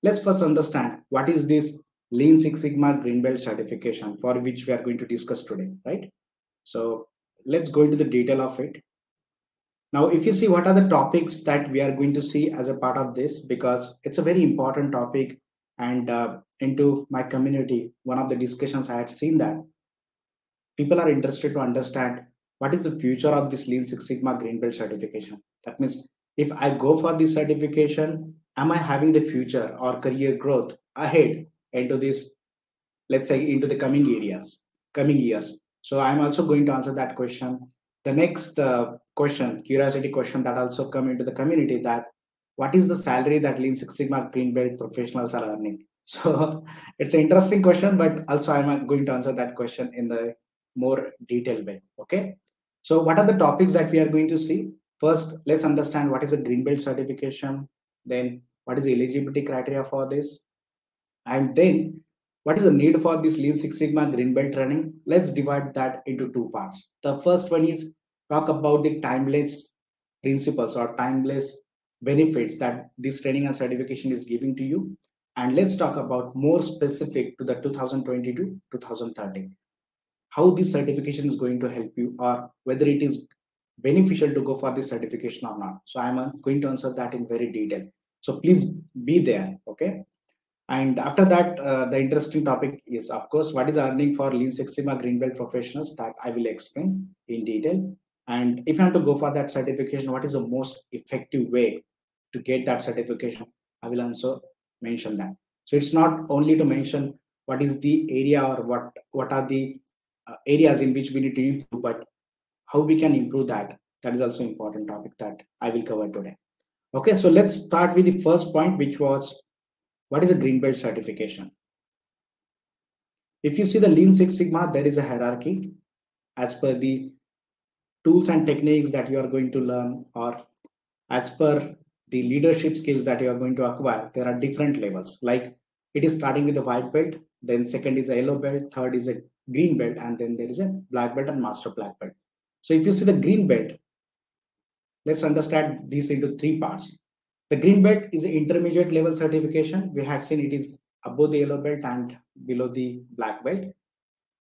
let's first understand what is this Lean Six Sigma Green Belt certification, for which we are going to discuss today, right? So let's go into the detail of it. Now, if you see what are the topics that we are going to see as a part of this, because it's a very important topic, and into my community, one of the discussions I had seen that people are interested to understand what is the future of this Lean Six Sigma Green Belt certification. That means if I go for this certification, am I having the future or career growth ahead into this, let's say, into the coming years? So I'm also going to answer that question. The next question, curiosity question that also come into the community, that what is the salary that Lean Six Sigma Green Belt professionals are earning? So it's an interesting question, but also I'm going to answer that question in the more detailed way. Okay. So what are the topics that we are going to see? First, let's understand what is a Green Belt certification. Then what is the eligibility criteria for this? And then what is the need for this Lean Six Sigma Green Belt training? Let's divide that into two parts. The first one is talk about the timeless principles or timeless benefits that this training and certification is giving to you. And let's talk about more specific to the 2022 2030, how this certification is going to help you, or whether it is beneficial to go for this certification or not. So I'm going to answer that in very detail. So please be there. Okay. And after that, the interesting topic is, of course, what is earning for Lean Six Sigma Green Belt professionals, that I will explain in detail. And if you want to go for that certification, what is the most effective way to get that certification? I will also mention that. So it's not only to mention what is the area or what are the areas in which we need to improve, but how we can improve that. That is also an important topic that I will cover today. Okay, so let's start with the first point, which was, what is a Green Belt certification? If you see the Lean Six Sigma, there is a hierarchy as per the tools and techniques that you are going to learn, or as per the leadership skills that you are going to acquire. There are different levels. Like it is starting with a white belt, then second is a yellow belt, third is a green belt, and then there is a black belt and master black belt. So if you see the green belt, let's understand this into three parts. The green belt is an intermediate level certification. We had seen it is above the yellow belt and below the black belt,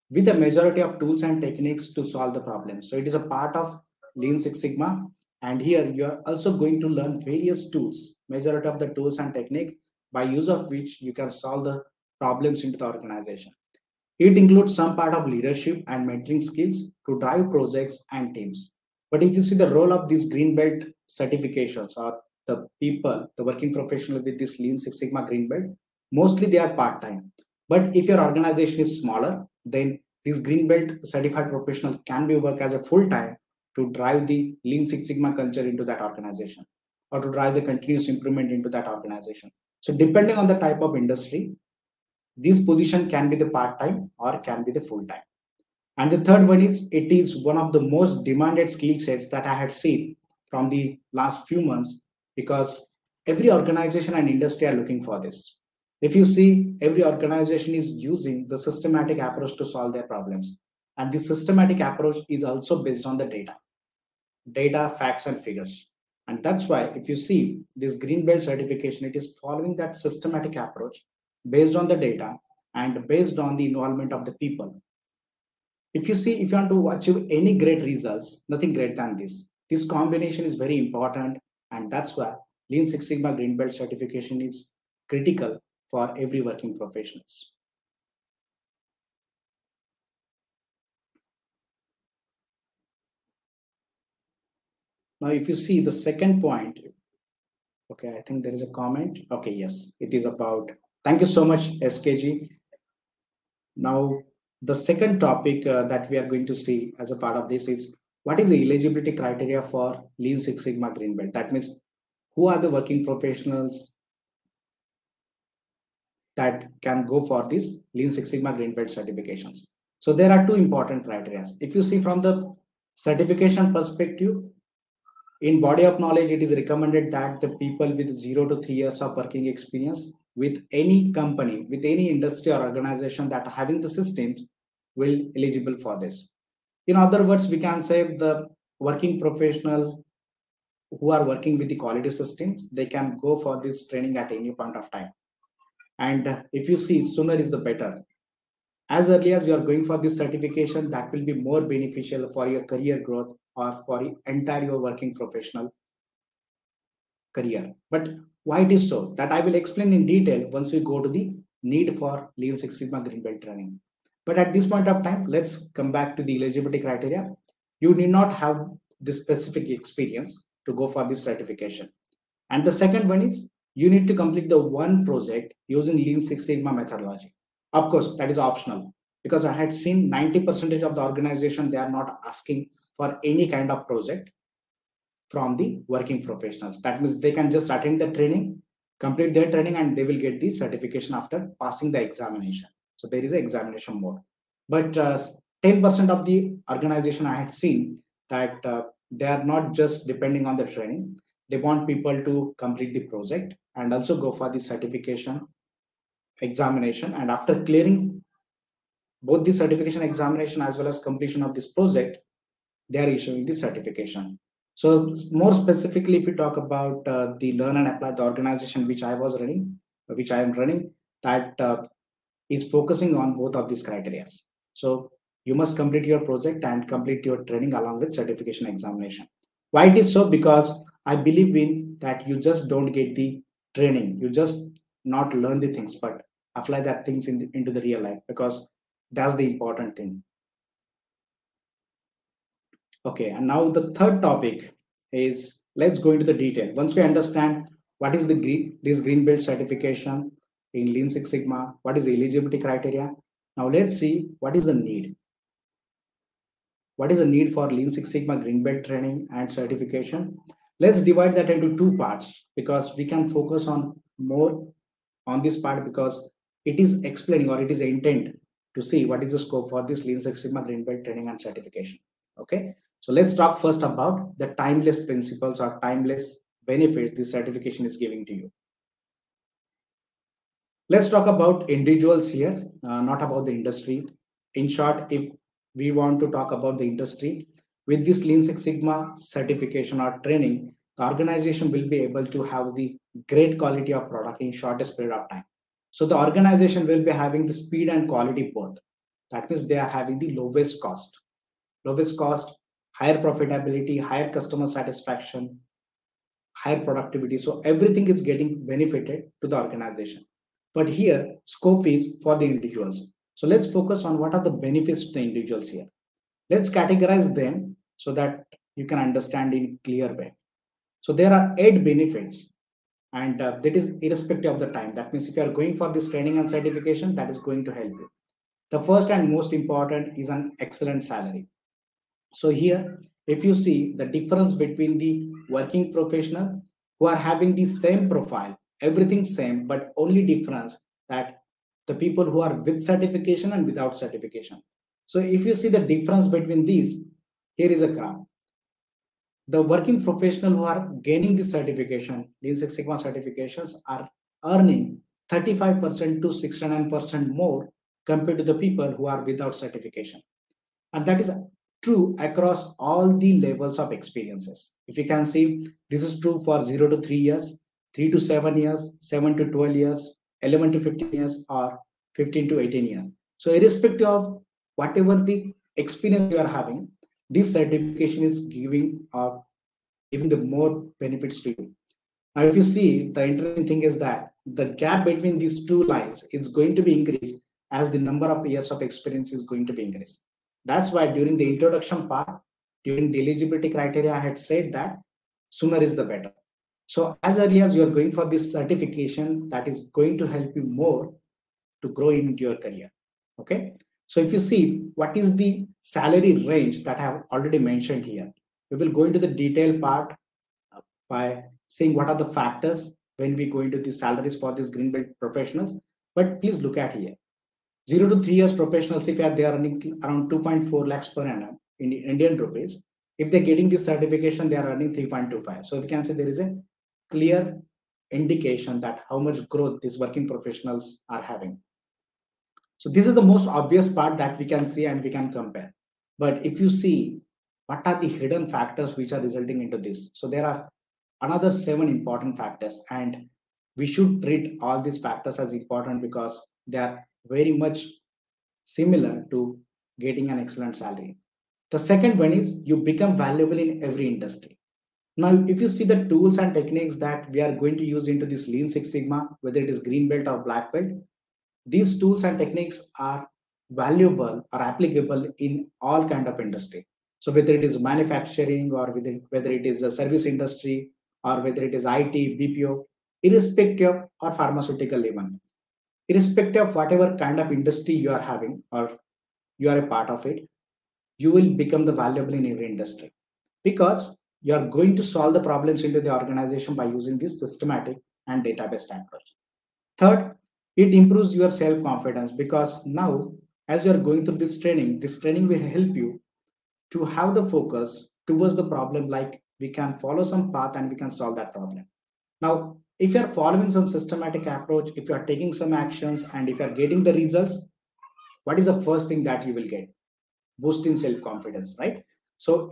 with a majority of tools and techniques to solve the problem. So it is a part of Lean Six Sigma. And here you are also going to learn various tools, majority of the tools and techniques by use of which you can solve the problems into the organization. It includes some part of leadership and mentoring skills to drive projects and teams. But if you see the role of these green belt certifications, or the people, the working professionals with this Lean Six Sigma Green Belt, mostly they are part-time. But if your organization is smaller, then this Green Belt certified professional can be work as a full-time to drive the Lean Six Sigma culture into that organization, or to drive the continuous improvement into that organization. So depending on the type of industry, this position can be the part-time or can be the full-time. And the third one is, it is one of the most demanded skill sets that I had seen from the last few months, because every organization and industry are looking for this. If you see, every organization is using the systematic approach to solve their problems. And this systematic approach is also based on the data, facts, and figures. And that's why if you see this Green Belt certification, it is following that systematic approach based on the data and based on the involvement of the people. If you see, if you want to achieve any great results, nothing greater than this. This combination is very important, and that's why Lean Six Sigma Green Belt certification is critical for every working professionals. Now, if you see the second point, okay, I think there is a comment. Okay, yes, it is about, thank you so much, SKG. Now, the second topic that we are going to see as a part of this is, what is the eligibility criteria for Lean Six Sigma Green Belt? That means, who are the working professionals that can go for this Lean Six Sigma Green Belt certifications? So there are two important criteria. If you see from the certification perspective, in body of knowledge, it is recommended that the people with 0 to 3 years of working experience with any company, with any industry or organization that are having the systems will eligible for this. In other words, we can say the working professional who are working with the quality systems, they can go for this training at any point of time. And if you see, sooner is the better. As early as you are going for this certification, that will be more beneficial for your career growth or for the entire your working professional career. But why it is so? That I will explain in detail once we go to the need for Lean Six Sigma Green Belt training. But at this point of time, let's come back to the eligibility criteria. You need not have this specific experience to go for this certification. And the second one is you need to complete the one project using Lean Six Sigma methodology. Of course, that is optional because I had seen 90% of the organization, they are not asking for any kind of project from the working professionals. That means they can just attend the training, complete their training, and they will get the certification after passing the examination. So there is an examination mode. But 10% of the organization I had seen that they are not just depending on the training. They want people to complete the project and also go for the certification examination. And after clearing both the certification examination as well as completion of this project, they are issuing the certification. So more specifically, if we talk about the Learn and Apply, the organization which I was running, which I am running, that is focusing on both of these criteria. So you must complete your project and complete your training along with certification examination. Why it is so? Because I believe in that you just don't get the training, you just not learn the things, but apply that things into the real life, because that's the important thing. Okay, and now the third topic is, let's go into the detail. Once we understand what is this green belt certification in Lean Six Sigma, what is the eligibility criteria. Now let's see what is the need. What is the need for Lean Six Sigma green belt training and certification? Let's divide that into two parts because we can focus on more on this part because it is explaining or it is intent to see what is the scope for this Lean Six Sigma green belt training and certification. Okay. So let's talk first about the timeless principles or timeless benefits this certification is giving to you. Let's talk about individuals here, not about the industry. In short, if we want to talk about the industry, with this Lean Six Sigma certification or training, the organization will be able to have the great quality of product in shortest period of time. So the organization will be having the speed and quality both. That means they are having the lowest cost, higher profitability, higher customer satisfaction, higher productivity. So everything is getting benefited to the organization. But here, scope is for the individuals. So let's focus on what are the benefits to the individuals here. Let's categorize them so that you can understand in a clear way. So there are 8 benefits, and that is irrespective of the time. That means if you are going for this training and certification, that is going to help you. The first and most important is an excellent salary. So here, if you see the difference between the working professional who are having the same profile, everything same, but only difference that the people who are with certification and without certification. So if you see the difference between these, here is a graph. The working professional who are gaining this certification, Lean Six Sigma certifications, are earning 35% to 69% more compared to the people who are without certification. And that is true across all the levels of experiences. If you can see, this is true for 0 to 3 years, 3 to 7 years, 7 to 12 years, 11 to 15 years, or 15 to 18 years. So irrespective of whatever the experience you are having, this certification is giving the more benefits to you. Now, if you see, the interesting thing is that the gap between these two lines is going to be increased as the number of years of experience is going to be increased. That's why during the introduction part, during the eligibility criteria, I had said that sooner is the better. So as early as you are going for this certification, that is going to help you more to grow into your career. Okay. So if you see what is the salary range that I have already mentioned here, we will go into the detailed part by seeing what are the factors when we go into the salaries for these green belt professionals. But please look at here. 0 to 3 years professionals, if they are earning around 2.4 lakhs per annum in Indian rupees, if they're getting this certification, they are earning 3.25. So we can say there is a clear indication that how much growth these working professionals are having. So this is the most obvious part that we can see and we can compare. But if you see what are the hidden factors which are resulting into this, so there are another 7 important factors, and we should treat all these factors as important because they are very much similar to getting an excellent salary. The second one is you become valuable in every industry. Now, if you see the tools and techniques that we are going to use into this Lean Six Sigma, whether it is green belt or black belt, these tools and techniques are valuable or applicable in all kind of industry. So whether it is manufacturing or whether it is a service industry or whether it is IT, BPO, irrespective or pharmaceutical even, irrespective of whatever kind of industry you are having or you are a part of it, you will become the valuable in every industry because you are going to solve the problems into the organization by using this systematic and database approach. Third, it improves your self-confidence because now, as you are going through this training will help you to have the focus towards the problem, like we can follow some path and we can solve that problem. Now, if you are following some systematic approach, if you are taking some actions and if you are getting the results, what is the first thing that you will get? Boost in self-confidence, right? So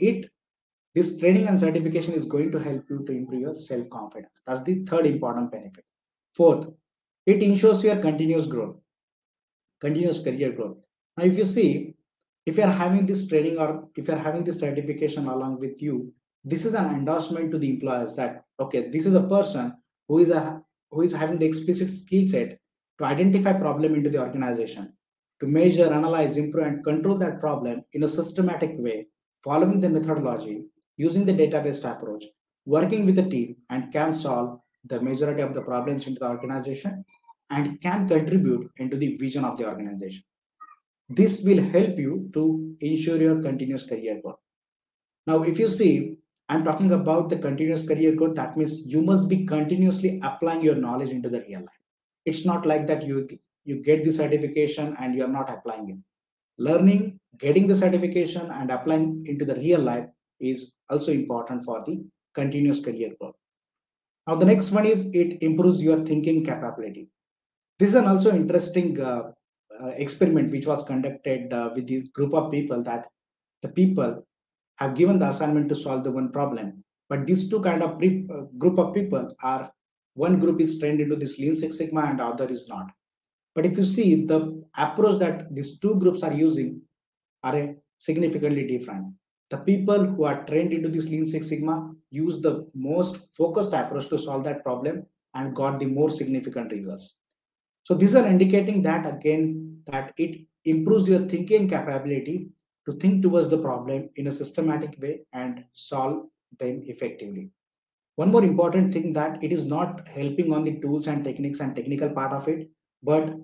this training and certification is going to help you to improve your self-confidence. That's the third important benefit. Fourth, it ensures your continuous growth, continuous career growth. Now, if you see, if you're having this training or if you're having this certification along with you, this is an endorsement to the employers that, okay, this is a person who is having the explicit skill set to identify problem into the organization, to measure, analyze, improve, and control that problem in a systematic way, following the methodology, using the database approach, working with the team, and can solve the majority of the problems into the organization and can contribute into the vision of the organization. This will help you to ensure your continuous career growth. Now, if you see, I'm talking about the continuous career growth. That means you must be continuously applying your knowledge into the real life. It's not like that you get the certification and you're not applying it. Learning, getting the certification and applying into the real life is also important for the continuous career growth. Now, the next one is it improves your thinking capability. This is an also interesting experiment which was conducted with this group of people, that the people have given the assignment to solve the one problem, but these two kind of group of people are, one group is trained into this Lean Six Sigma and the other is not. But if you see, the approach that these two groups are using are significantly different. The people who are trained into this Lean Six Sigma use the most focused approach to solve that problem and got the more significant results. So these are indicating that again, that it improves your thinking capability to think towards the problem in a systematic way and solve them effectively. One more important thing, that it is not helping on the tools and techniques and technical part of it, but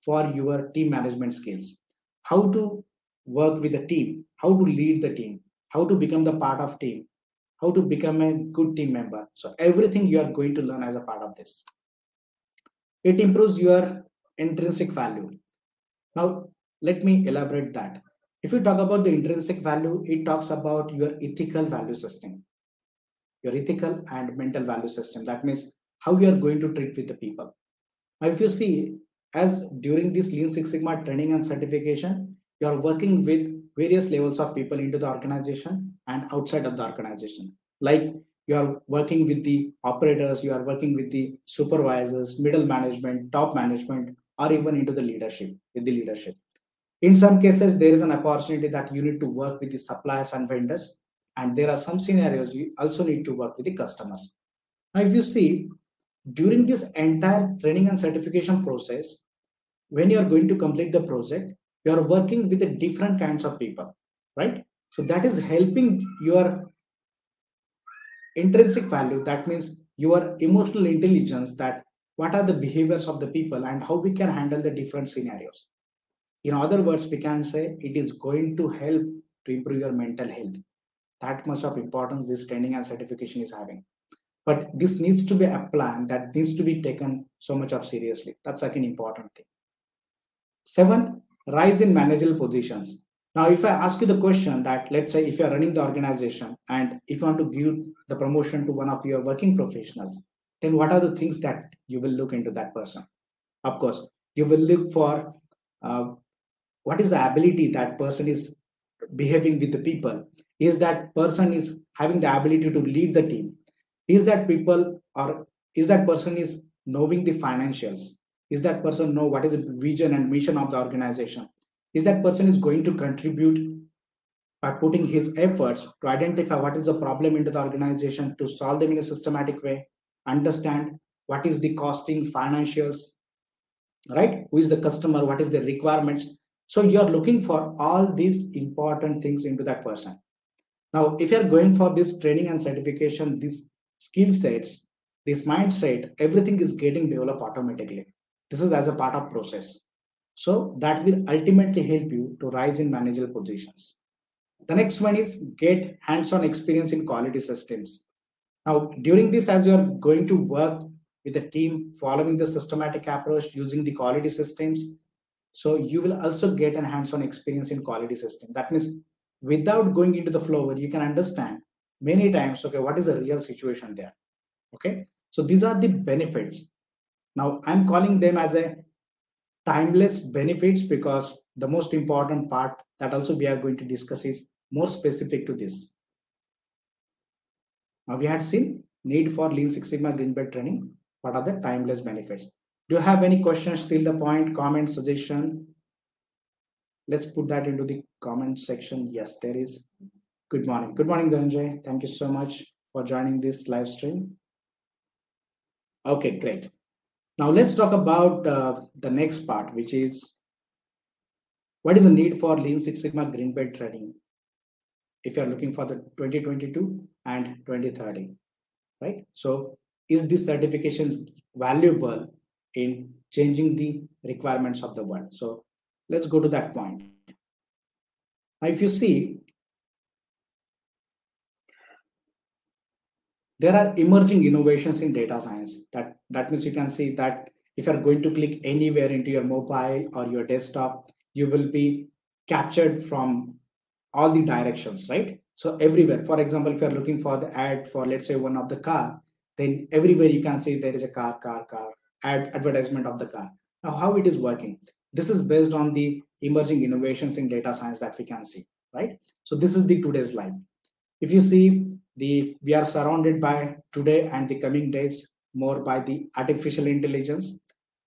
for your team management skills. How to work with the team, how to lead the team, how to become the part of team, how to become a good team member. So everything you are going to learn as a part of this. It improves your intrinsic value. Now, let me elaborate that. If you talk about the intrinsic value, it talks about your ethical value system, your ethical and mental value system. That means how you are going to treat with the people. Now, if you see, as during this Lean Six Sigma training and certification, you are working with various levels of people into the organization and outside of the organization. Like you are working with the operators, you are working with the supervisors, middle management, top management, or even into the leadership, with the leadership. In some cases, there is an opportunity that you need to work with the suppliers and vendors. And there are some scenarios you also need to work with the customers. Now, if you see, during this entire training and certification process, when you are going to complete the project, you are working with the different kinds of people, right? So that is helping your intrinsic value. That means your emotional intelligence, that what are the behaviors of the people and how we can handle the different scenarios. In other words, we can say it is going to help to improve your mental health. That much of importance this training and certification is having. But this needs to be a plan that needs to be taken so much of seriously. That's like an important thing. Seventh, rise in managerial positions. Now, if I ask you the question that, let's say if you're running the organization and if you want to give the promotion to one of your working professionals, then what are the things that you will look into that person? Of course, you will look for what is the ability that person is behaving with the people. Is that person is having the ability to lead the team? Is that person is knowing the financials? Is that person know what is the vision and mission of the organization? Is that person is going to contribute by putting his efforts to identify what is the problem into the organization, to solve them in a systematic way, understand what is the costing, financials, right? Who is the customer, what is the requirements? So you're looking for all these important things into that person. Now, if you're going for this training and certification, these skill sets, this mindset, everything is getting developed automatically. This is as a part of process. So that will ultimately help you to rise in managerial positions. The next one is get hands-on experience in quality systems. Now, during this, as you are going to work with a team following the systematic approach using the quality systems, so you will also get an hands-on experience in quality system. That means without going into the flow, you can understand many times, okay, what is the real situation there? Okay, so these are the benefits. Now, I'm calling them as a timeless benefits because the most important part that also we are going to discuss is more specific to this. Now, we had seen need for Lean Six Sigma Green Belt training. What are the timeless benefits? Do you have any questions till the point, comment, suggestion? Let's put that into the comment section. Yes, there is. Good morning. Good morning, Dhananjay. Thank you so much for joining this live stream. Okay, great. Now let's talk about the next part, which is what is the need for Lean Six Sigma Green Belt training if you're looking for the 2022 and 2030, right? So is this certification valuable in changing the requirements of the world? So let's go to that point. Now, if you see, there are emerging innovations in data science. That means you can see that if you're going to click anywhere into your mobile or your desktop, you will be captured from all the directions, right? So everywhere, for example, if you're looking for the ad for, let's say, one of the car, then everywhere you can see there is a car advertisement of the car. Now, how it is working? This is based on the emerging innovations in data science that we can see, right? So this is the today's life. If you see, we are surrounded by today and the coming days more by the artificial intelligence,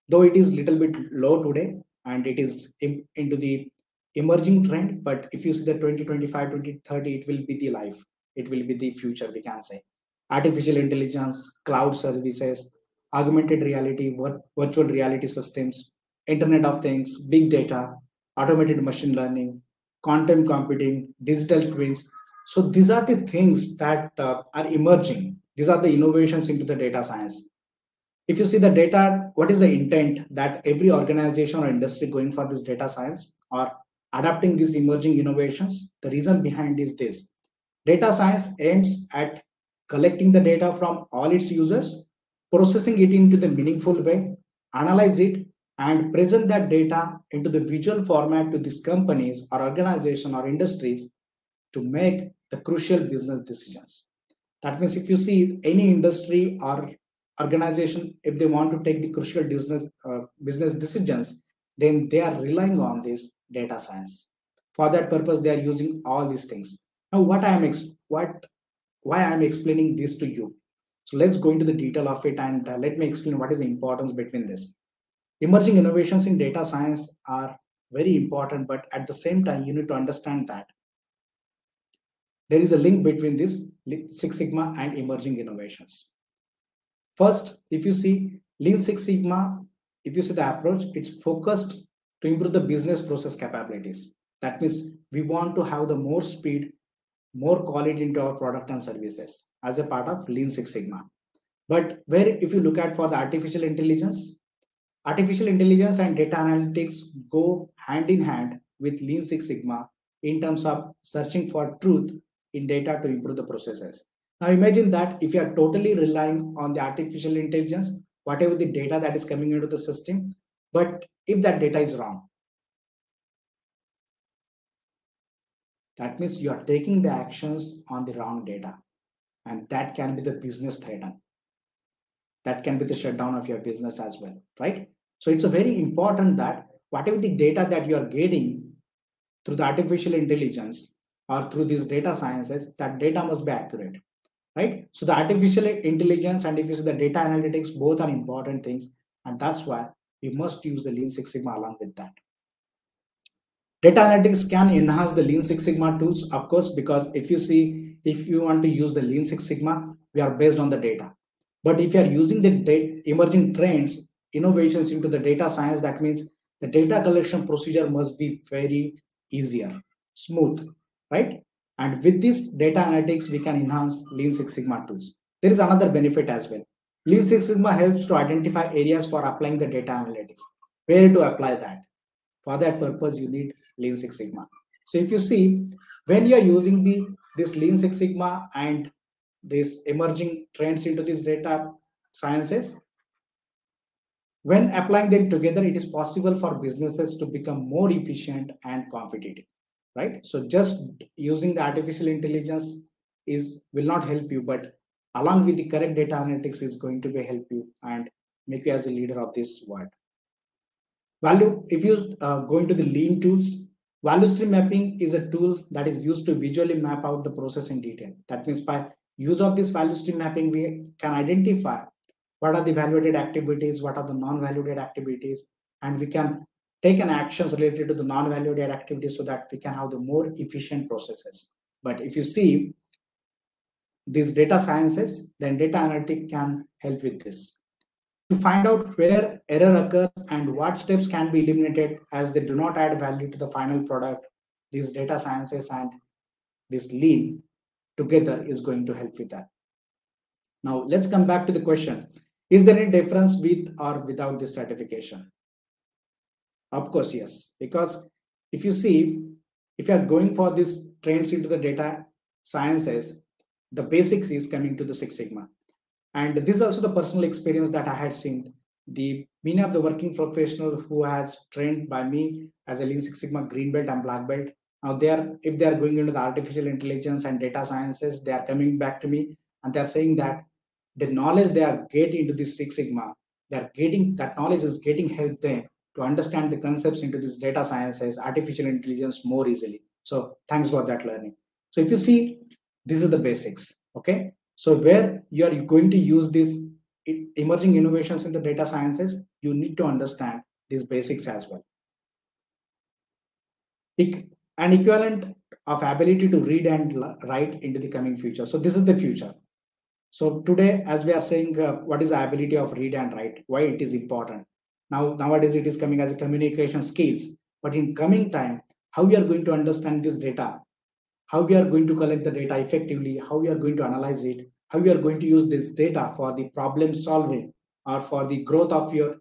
though it is little bit low today and it is into the emerging trend. But if you see the 2025, 2030, it will be the life. It will be the future, we can say. Artificial intelligence, cloud services, augmented reality, virtual reality systems, Internet of Things, big data, automated machine learning, quantum computing, digital twins. So these are the things that are emerging. These are the innovations into the data science. If you see the data, what is the intent that every organization or industry going for this data science or adapting these emerging innovations? The reason behind is this. Data science aims at collecting the data from all its users, processing it into the meaningful way, analyze it, and present that data into the visual format to these companies or organizations or industries to make the crucial business decisions. That means if you see any industry or organization, if they want to take the crucial business decisions, then they are relying on this data science. For that purpose, they are using all these things. Now, why I am explaining this to you? So let's go into the detail of it and let me explain what is the importance between this. Emerging innovations in data science are very important, but at the same time, you need to understand that there is a link between this Six Sigma and emerging innovations. First, if you see Lean Six Sigma, if you see the approach, it's focused to improve the business process capabilities. That means we want to have the more speed, more quality into our product and services as a part of Lean Six Sigma. But where if you look at for the artificial intelligence and data analytics go hand in hand with Lean Six Sigma in terms of searching for truth in data to improve the processes. Now imagine that if you are totally relying on the artificial intelligence, whatever the data that is coming into the system, but if that data is wrong, that means you are taking the actions on the wrong data, and that can be the business threat. That can be the shutdown of your business as well, right? So it's a very important that whatever the data that you are getting through the artificial intelligence or through these data sciences, that data must be accurate. right? So the artificial intelligence and if you see the data analytics, both are important things. And that's why we must use the Lean Six Sigma along with that. Data analytics can enhance the Lean Six Sigma tools, of course, because if you want to use the Lean Six Sigma, we are based on the data. But if you are using the emerging trends, innovations into the data science, that means the data collection procedure must be very easier, smooth, right? And with this data analytics, we can enhance Lean Six Sigma tools. There is another benefit as well. Lean Six Sigma helps to identify areas for applying the data analytics. Where to apply that? For that purpose, you need Lean Six Sigma. So if you see, when you are using this Lean Six Sigma and these emerging trends into these data sciences, when applying them together, it is possible for businesses to become more efficient and competitive, right? So just using the artificial intelligence will not help you, but along with the correct data analytics is going to be help you and make you as a leader of this world. Value, if you go into the lean tools, value stream mapping is a tool that is used to visually map out the process in detail. That means by use of this value stream mapping, we can identify what are the value-added activities, what are the non-value-added activities, and we can take an actions related to the non-value-added activities so that we can have the more efficient processes. But if you see these data sciences, then data analytics can help with this. To find out where error occurs and what steps can be eliminated as they do not add value to the final product, these data sciences and this lean together is going to help with that. Now let's come back to the question. Is there any difference with or without this certification? Of course, yes. Because if you see, if you are going for these trends into the data sciences, the basics is coming to the Six Sigma. And this is also the personal experience that I had seen. The many of the working professionals who has trained by me as a Lean Six Sigma green belt and black belt. Now if they are going into the artificial intelligence and data sciences, they are coming back to me and they are saying that the knowledge they are getting into this Six Sigma, they are getting that knowledge is getting help them to understand the concepts into this data sciences, artificial intelligence more easily. So thanks for that learning. So if you see, this is the basics. Okay. So where you are going to use these emerging innovations in the data sciences, you need to understand these basics as well. An equivalent of ability to read and write into the coming future. So this is the future. So today, as we are saying, what is the ability of read and write? Why it is important? Nowadays it is coming as a communication skills. But in coming time, how we are going to understand this data? How we are going to collect the data effectively, how we are going to analyze it, how we are going to use this data for the problem solving or for the growth of your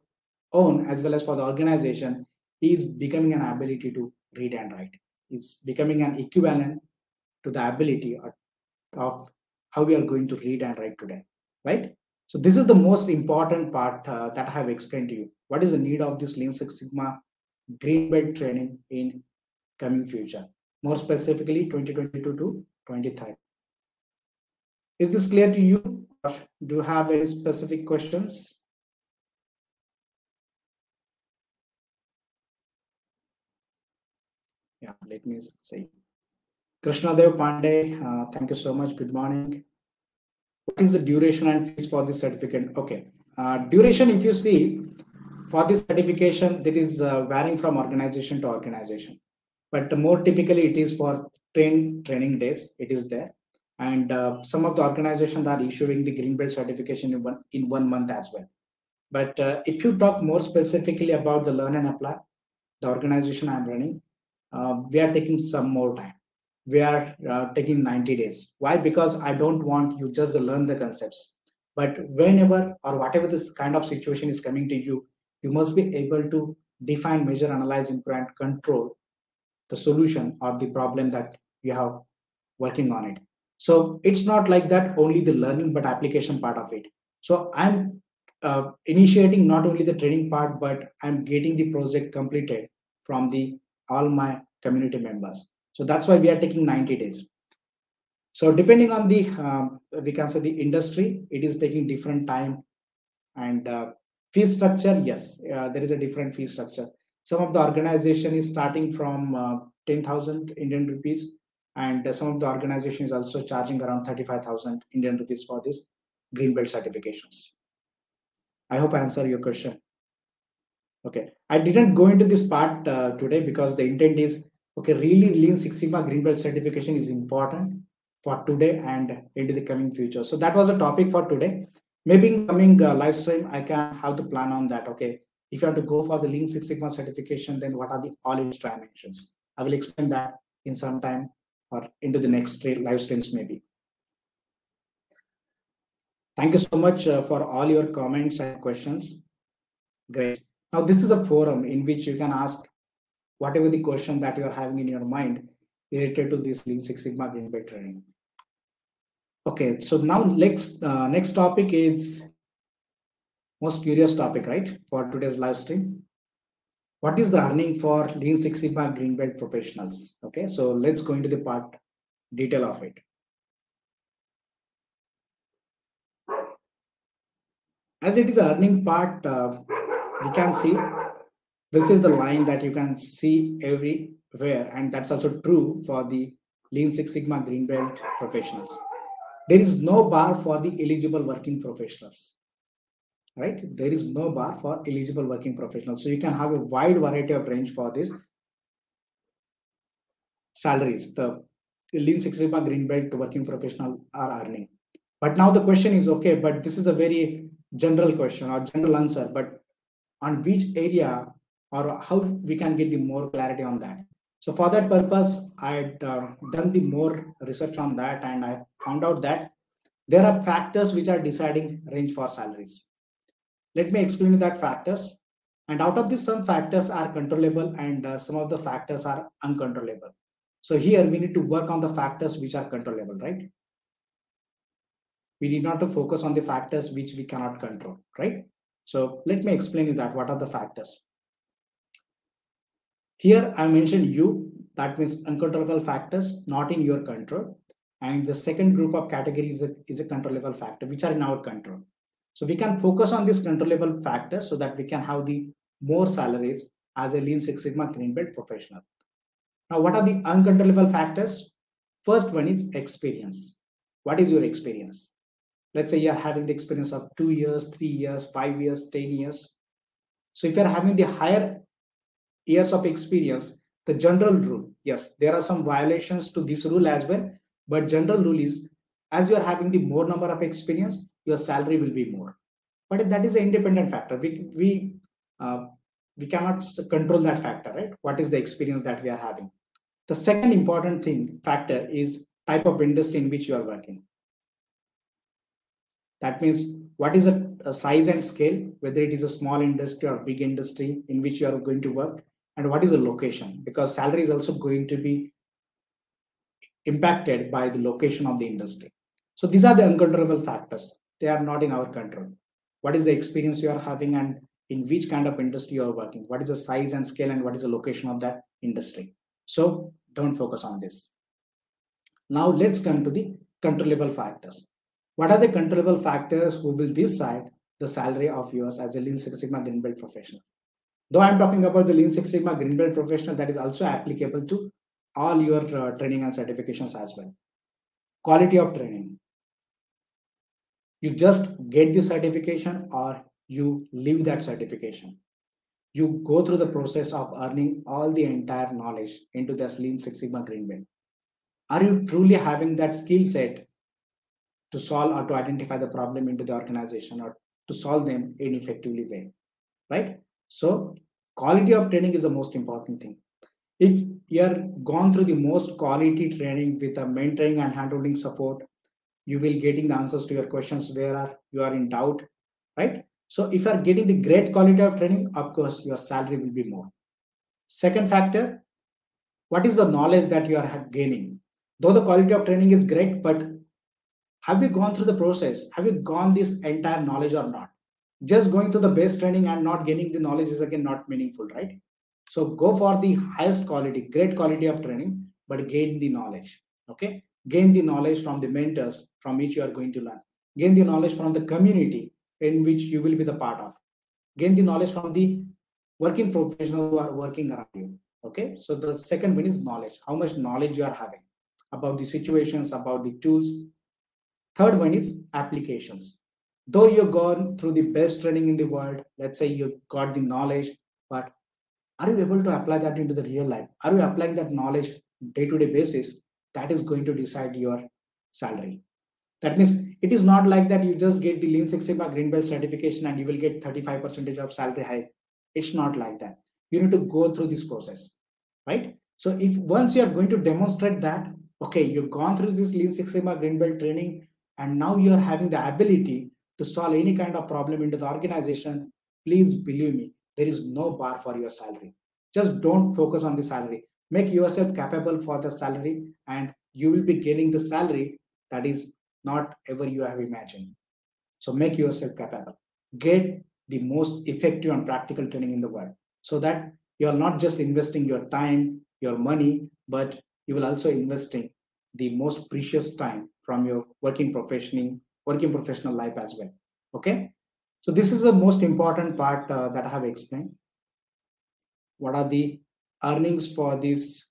own as well as for the organization is becoming an ability to read and write. It's becoming an equivalent to the ability of how we are going to read and write today, right? So this is the most important part that I have explained to you. What is the need of this Lean Six Sigma green belt training in coming future? More specifically 2022 to 23. Is this clear to you? Or do you have any specific questions? Yeah, let me say. Krishnadev Pandey, thank you so much. Good morning. What is the duration and fees for this certificate? Okay. Duration, if you see, for this certification, that is varying from organization to organization. But more typically, it is for training days. It is there. And some of the organizations are issuing the green belt certification in 1 month as well. But if you talk more specifically about the learn and apply, the organization I'm running, we are taking some more time. We are taking 90 days. Why? Because I don't want you just to learn the concepts. But whenever or whatever this kind of situation is coming to you, you must be able to define, measure, analyze, improve, and control the solution or the problem that you have working on it. So it's not like that only the learning but application part of it. So I'm initiating not only the training part, but I'm getting the project completed from the all my community members. So that's why we are taking 90 days. So depending on the we can say the industry, it is taking different time. And fee structure, yes, there is a different fee structure. Some of the organization is starting from 10,000 Indian rupees And some of the organizations also charging around 35,000 Indian rupees for this green belt certifications. I hope I answer your question. Okay, I didn't go into this part today because the intent is, okay, really Lean Six Sigma green belt certification is important for today and into the coming future. So that was a topic for today. Maybe in coming live stream, I can have the plan on that. Okay, if you have to go for the Lean Six Sigma certification, then what are the all its dimensions? I will explain that in some time or into the next live streams maybe. Thank you so much for all your comments and questions. Great. Now this is a forum in which you can ask whatever the question that you are having in your mind related to this Lean Six Sigma green belt training. Okay, so now next topic is most curious topic, right, for today's live stream. What is the earning for Lean Six Sigma green belt professionals? Okay, so let's go into the part detail of it. As it is the earning part, we can see this is the line that you can see everywhere, and that's also true for the Lean Six Sigma green belt professionals. There is no bar for the eligible working professionals, right? There is no bar for eligible working professionals. So you can have a wide variety of range for this salaries. The Lean Six Sigma green belt working professional are earning. But now the question is, okay, but this is a very general question or general answer, but on which area or how we can get the more clarity on that. So for that purpose, I had done the more research on that, and I found out that there are factors which are deciding range for salaries. Let me explain that factors. And out of this, some factors are controllable and some of the factors are uncontrollable. So here we need to work on the factors which are controllable, right? We need not to focus on the factors which we cannot control, right? So let me explain you that. What are the factors? Here I mentioned U, that means uncontrollable factors not in your control. And the second group of categories is a controllable factor, which are in our control. So we can focus on these controllable factors so that we can have the more salaries as a Lean Six Sigma green belt professional. Now, what are the uncontrollable factors? First one is experience. What is your experience? Let's say you are having the experience of 2 years, 3 years, 5 years, 10 years. So if you are having the higher years of experience, the general rule, yes, there are some violations to this rule as well, but general rule is, as you are having the more number of experience, your salary will be more. But that is an independent factor. We cannot control that factor, right? What is the experience that we are having? The second important factor is type of industry in which you are working. That means what is a size and scale, whether it is a small industry or big industry in which you are going to work, and what is the location, because salary is also going to be impacted by the location of the industry. So these are the uncontrollable factors. They are not in our control. What is the experience you are having and in which kind of industry you are working? What is the size and scale and what is the location of that industry? So don't focus on this. Now let's come to the controllable factors. What are the controllable factors who will decide the salary of yours as a Lean Six Sigma green belt professional? Though I'm talking about the Lean Six Sigma green belt professional, that is also applicable to all your training and certifications as well. Quality of training. You just get the certification or you leave that certification. You go through the process of earning all the entire knowledge into this Lean Six Sigma green belt. Are you truly having that skill set to solve or to identify the problem into the organization or to solve them in an effectively way, right? So quality of training is the most important thing. If you are gone through the most quality training with a mentoring and handholding support, you will getting the answers to your questions where you are in doubt, right? So if you are getting the great quality of training, of course, your salary will be more. Second factor, what is the knowledge that you are gaining? Though the quality of training is great, but have you gone through the process? Have you gone this entire knowledge or not? Just going through the base training and not gaining the knowledge is again not meaningful, right? So go for the highest quality, great quality of training, but gain the knowledge, okay? Gain the knowledge from the mentors from which you are going to learn. Gain the knowledge from the community in which you will be the part of. Gain the knowledge from the working professionals who are working around you, okay? So the second one is knowledge, how much knowledge you are having. about the situations, about the tools. Third one is applications. Though you've gone through the best training in the world, let's say you got the knowledge, but are you able to apply that into the real life? Are you applying that knowledge day-to-day basis? That is going to decide your salary. That means it is not like that you just get the Lean Six Sigma Green Belt certification and you will get 35% of salary hike. It's not like that. You need to go through this process, right? So if once you are going to demonstrate that, okay, you've gone through this Lean Six Sigma Green Belt training and now you are having the ability to solve any kind of problem into the organization, please believe me, there is no bar for your salary. Just don't focus on the salary. Make yourself capable for the salary and you will be getting the salary that is not ever you have imagined. So make yourself capable. Get the most effective and practical training in the world so that you are not just investing your time, your money, but you will also investing the most precious time from your working professional life as well. Okay. So this is the most important part that I have explained. What are the earnings for this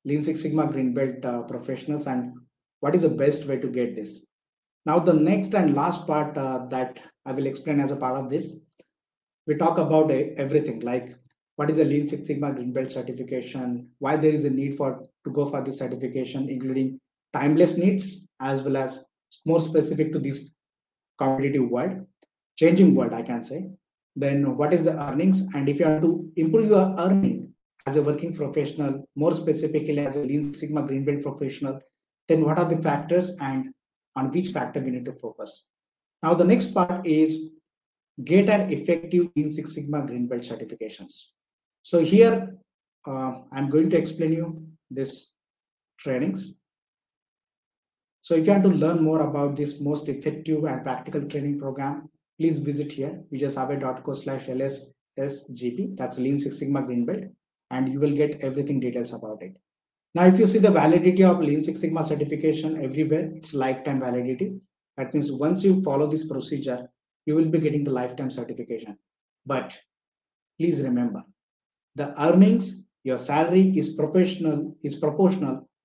Lean Six Sigma Green Belt professionals and what is the best way to get this? Now, the next and last part that I will explain as a part of this, we talk about everything like what is a Lean Six Sigma Green Belt certification, why there is a need to go for this certification, including timeless needs as well as more specific to this competitive world, changing world, I can say. Then what is the earnings? And if you have to improve your earning as a working professional, more specifically as a Lean Six Sigma Green Belt professional, then what are the factors and on which factor we need to focus? Now, the next part is get an effective Lean Six Sigma Green Belt certifications. So here, I'm going to explain you this trainings. So if you want to learn more about this most effective and practical training program, please visit here, vijaysabe.co/LSSGP. That's Lean Six Sigma Green Belt, and you will get everything details about it. Now, if you see the validity of Lean Six Sigma certification everywhere, it's lifetime validity. That means once you follow this procedure, you will be getting the lifetime certification. But please remember, the earnings, your salary is proportional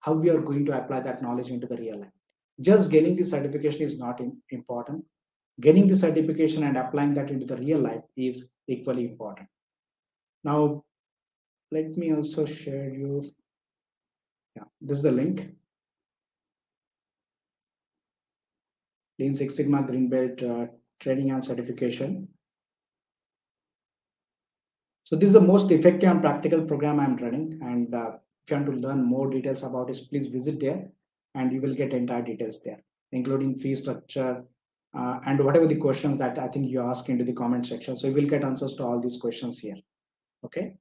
how we are going to apply that knowledge into the real life. Just getting the certification is not important. Getting the certification and applying that into the real life is equally important. Now, let me also share you. Yeah, this is the link. Lean Six Sigma Green Belt training and certification. So this is the most effective and practical program I'm running. And if you want to learn more details about it, please visit there and you will get entire details there, including fee structure and whatever the questions that I think you ask into the comment section. So you will get answers to all these questions here. Okay.